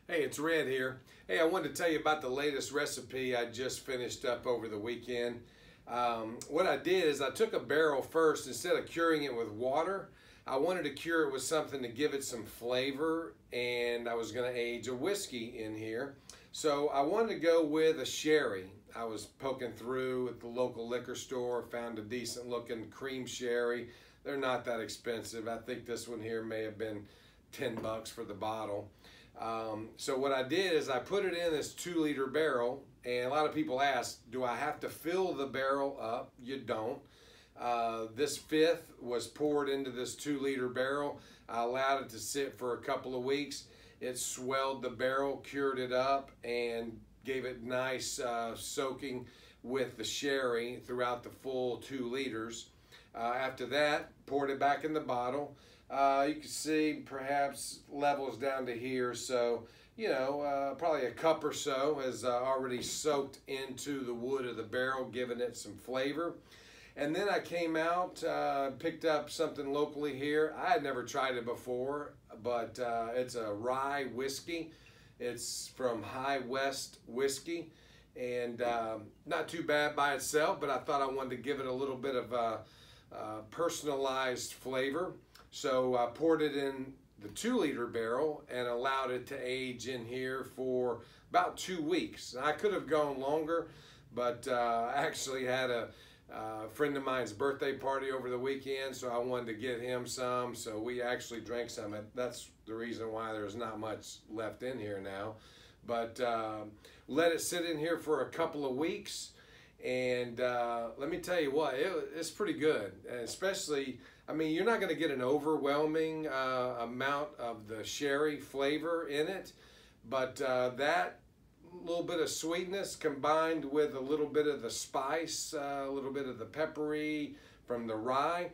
Hey, it's Red here. Hey, I wanted to tell you about the latest recipe I just finished up over the weekend. What I did is I took a barrel first. Instead of curing it with water, I wanted to cure it with something to give it some flavor, and I was going to age a whiskey in here. So I wanted to go with a sherry. I was poking through at the local liquor store, found a decent looking cream sherry. They're not that expensive. I think this one here may have been 10 bucks for the bottle. So what I did is I put it in this 2-liter barrel, and a lot of people ask, do I have to fill the barrel up? You don't. This fifth was poured into this 2-liter barrel. I allowed it to sit for a couple of weeks. It swelled the barrel, cured it up, and gave it nice soaking with the sherry throughout the full 2 liters. After that, poured it back in the bottle. You can see perhaps levels down to here, so probably a cup or so has already soaked into the wood of the barrel, giving it some flavor. And then I came out, picked up something locally here. I had never tried it before, but it's a rye whiskey. It's from High West Whiskey, and not too bad by itself, but I thought I wanted to give it a little bit of personalized flavor. So I poured it in the 2-liter barrel and allowed it to age in here for about 2 weeks. I could have gone longer, but I actually had a friend of mine's birthday party over the weekend, so I wanted to get him some. So we actually drank some. That's the reason why there's not much left in here now. But let it sit in here for a couple of weeks. And let me tell you what, it's pretty good. And especially, I mean, you're not going to get an overwhelming amount of the sherry flavor in it, but that little bit of sweetness combined with a little bit of the spice, a little bit of the peppery from the rye,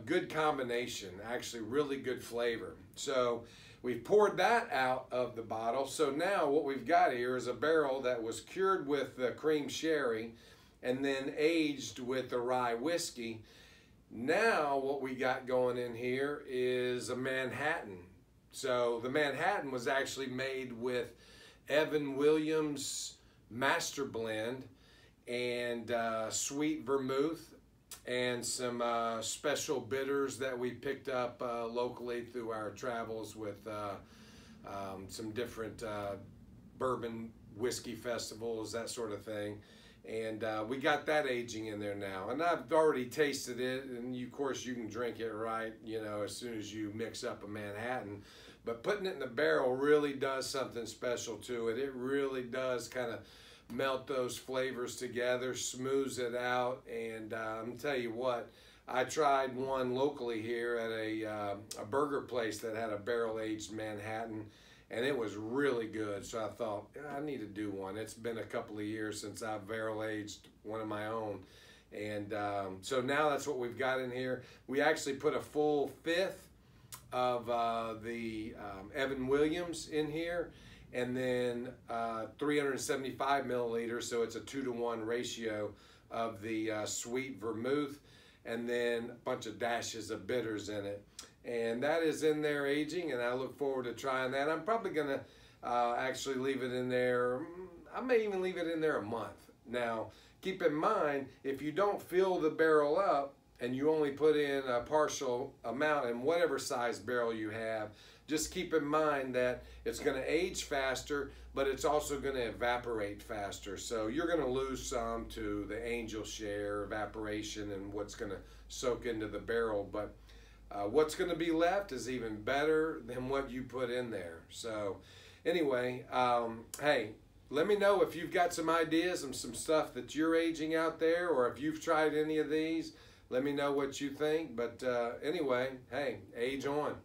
good combination, actually really good flavor. So we've poured that out of the bottle. So now what we've got here is a barrel that was cured with the cream sherry and then aged with the rye whiskey. Now what we got going in here is a Manhattan. So the Manhattan was actually made with Evan Williams Master Blend and sweet vermouth and some special bitters that we picked up locally through our travels with some different bourbon whiskey festivals, that sort of thing. And we got that aging in there now. And I've already tasted it, and of course you can drink it right, as soon as you mix up a Manhattan. But putting it in the barrel really does something special to it. It really does kind of melt those flavors together, smooths it out. And I'm gonna tell you what, I tried one locally here at a burger place that had a barrel-aged Manhattan, and it was really good. So I thought, I need to do one. It's been a couple of years since I've barrel-aged one of my own. And so now that's what we've got in here. We actually put a full fifth of the Evan Williams in here, and then 375 milliliters, so it's a 2-to-1 ratio of the sweet vermouth, and then a bunch of dashes of bitters in it. And that is in there aging, and I look forward to trying that. I'm probably gonna actually leave it in there. I may even leave it in there a month. Now, keep in mind, if you don't fill the barrel up and you only put in a partial amount in whatever size barrel you have, just keep in mind that it's gonna age faster, but it's also gonna evaporate faster. So you're gonna lose some to the angel share, evaporation, and what's gonna soak into the barrel. But what's gonna be left is even better than what you put in there. So anyway, hey, let me know if you've got some ideas and some stuff that you're aging out there, or if you've tried any of these. Let me know what you think. But anyway, hey, age on.